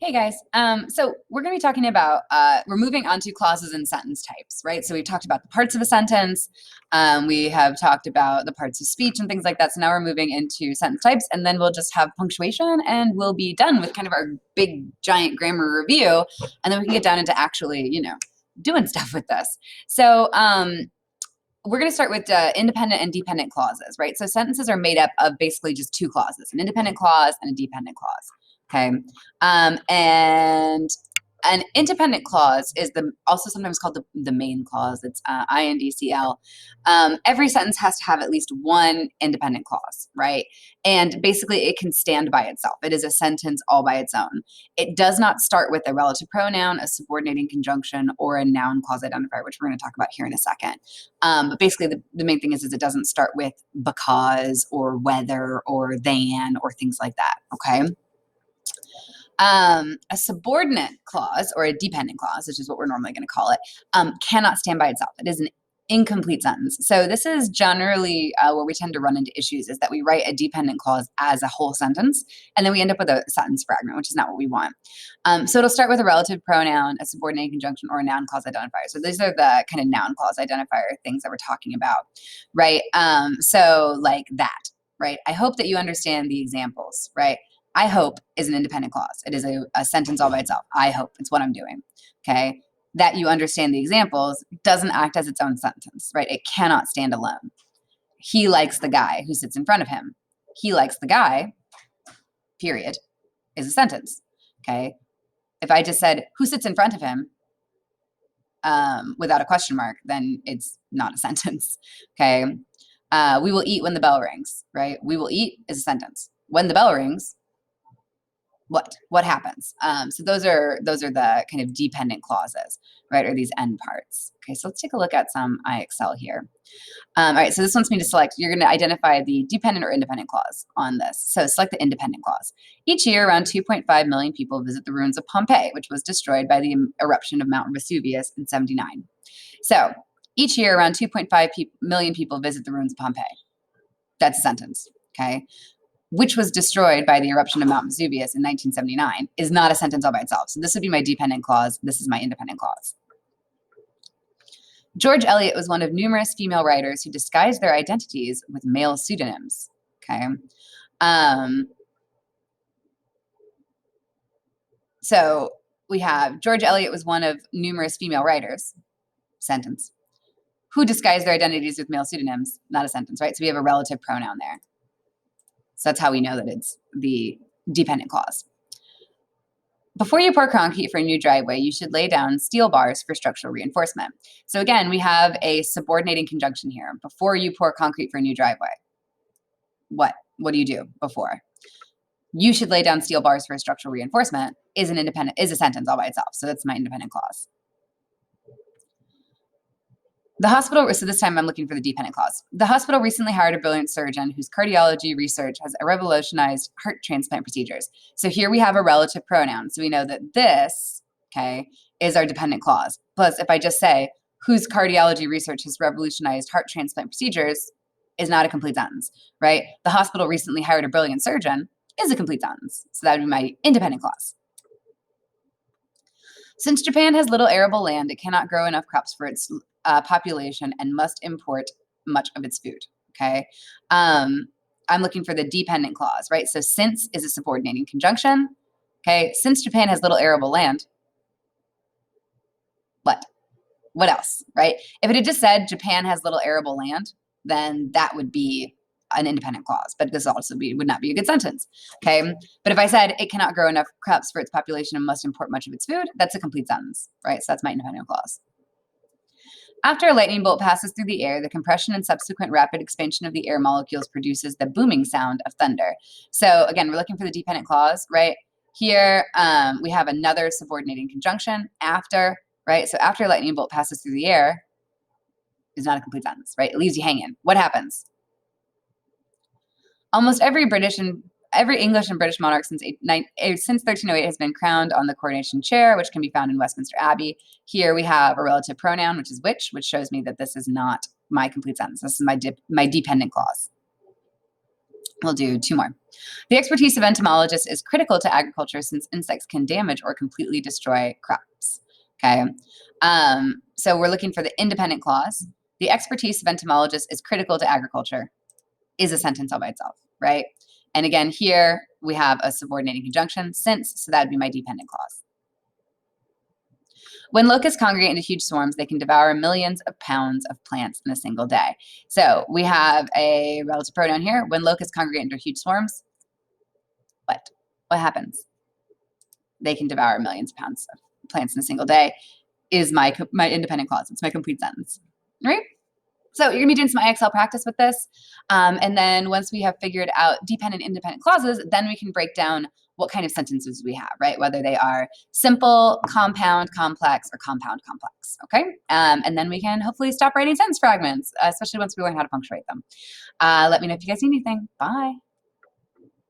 Hey guys. So we're going to be talking about we're moving on to clauses and sentence types, right? So we've talked about the parts of a sentence. We have talked about the parts of speech and things like that. So now we're moving into sentence types, and then we'll just have punctuation, and we'll be done with kind of our big giant grammar review, and then we can get down into actually, doing stuff with this. So we're going to start with independent and dependent clauses, right? So sentences are made up of basically just two clauses: an independent clause and a dependent clause. Okay. And an independent clause is also sometimes called the main clause. It's INDCL. Every sentence has to have at least one independent clause, right? And basically it can stand by itself. It is a sentence all by its own. It does not start with a relative pronoun, a subordinating conjunction, or a noun clause identifier, which we're going to talk about here in a second. But basically the main thing is it doesn't start with because or whether or than or things like that, okay? A subordinate clause or a dependent clause, which is what we're normally going to call it, cannot stand by itself. It is an incomplete sentence. So this is generally where we tend to run into issues, is that we write a dependent clause as a whole sentence, and then we end up with a sentence fragment, which is not what we want. So it'll start with a relative pronoun, a subordinate conjunction, or a noun clause identifier. So these are the kind of noun clause identifier things that we're talking about, right? So like that, right? I hope that you understand the examples, right? I hope is an independent clause. It is a sentence all by itself. I hope. It's what I'm doing. Okay. That you understand the examples doesn't act as its own sentence, right? It cannot stand alone. He likes the guy who sits in front of him. He likes the guy, period, is a sentence. Okay. If I just said, who sits in front of him, without a question mark, then it's not a sentence. Okay. We will eat when the bell rings, right? We will eat is a sentence. When the bell rings, what happens? So those are the kind of dependent clauses, right? Or these end parts. Okay, so let's take a look at some IXL here. All right, so this wants me to select, you're going to identify the dependent or independent clause on this. So select the independent clause. Each year, around 2.5 million people visit the ruins of Pompeii, which was destroyed by the eruption of Mount Vesuvius in 79. So each year, around 2.5 million people visit the ruins of Pompeii. That's a sentence, okay? Which was destroyed by the eruption of Mount Vesuvius in 1979, is not a sentence all by itself. So this would be my dependent clause. This is my independent clause. George Eliot was one of numerous female writers who disguised their identities with male pseudonyms. Okay. So we have George Eliot was one of numerous female writers, sentence, who disguised their identities with male pseudonyms, not a sentence, right? So we have a relative pronoun there. So that's how we know that it's the dependent clause. Before you pour concrete for a new driveway, you should lay down steel bars for structural reinforcement. So again, we have a subordinating conjunction here. Before you pour concrete for a new driveway, what do you do before? You should lay down steel bars for structural reinforcement is a sentence all by itself. So that's my independent clause. The hospital, so this time I'm looking for the dependent clause. The hospital recently hired a brilliant surgeon whose cardiology research has revolutionized heart transplant procedures. So here we have a relative pronoun. So we know that this, okay, is our dependent clause. Plus, if I just say, whose cardiology research has revolutionized heart transplant procedures, is not a complete sentence, right? The hospital recently hired a brilliant surgeon is a complete sentence. So that would be my independent clause. Since Japan has little arable land, it cannot grow enough crops for its population and must import much of its food, okay? I'm looking for the dependent clause, right? So since is a subordinating conjunction, okay? Since Japan has little arable land, what else, right? If it had just said Japan has little arable land, then that would be an independent clause, but this also would not be a good sentence, okay? But if I said it cannot grow enough crops for its population and must import much of its food, that's a complete sentence, right? So that's my independent clause. After a lightning bolt passes through the air, the compression and subsequent rapid expansion of the air molecules produces the booming sound of thunder. So again, we're looking for the dependent clause, right? Here we have another subordinating conjunction, after, right? So after a lightning bolt passes through the air is not a complete sentence, right? It leaves you hanging. What happens? Almost every English and British monarch since 1308 has been crowned on the coronation chair, which can be found in Westminster Abbey. Here we have a relative pronoun, which is which shows me that this is not my complete sentence. This is my dependent clause. We'll do 2 more. The expertise of entomologists is critical to agriculture since insects can damage or completely destroy crops. Okay. So we're looking for the independent clause. The expertise of entomologists is critical to agriculture is a sentence all by itself, right? And again, here we have a subordinating conjunction, since, so that would be my dependent clause. When locusts congregate into huge swarms, they can devour millions of pounds of plants in a single day. So we have a relative pronoun here. When locusts congregate into huge swarms, what? What happens? They can devour millions of pounds of plants in a single day is my independent clause. It's my complete sentence, right? So you're gonna be doing some IXL practice with this. And then once we have figured out dependent, independent clauses, then we can break down what kind of sentences we have, right? Whether they are simple, compound, complex, or compound, complex, okay? And then we can hopefully stop writing sentence fragments, especially once we learn how to punctuate them. Let me know if you guys need anything. Bye.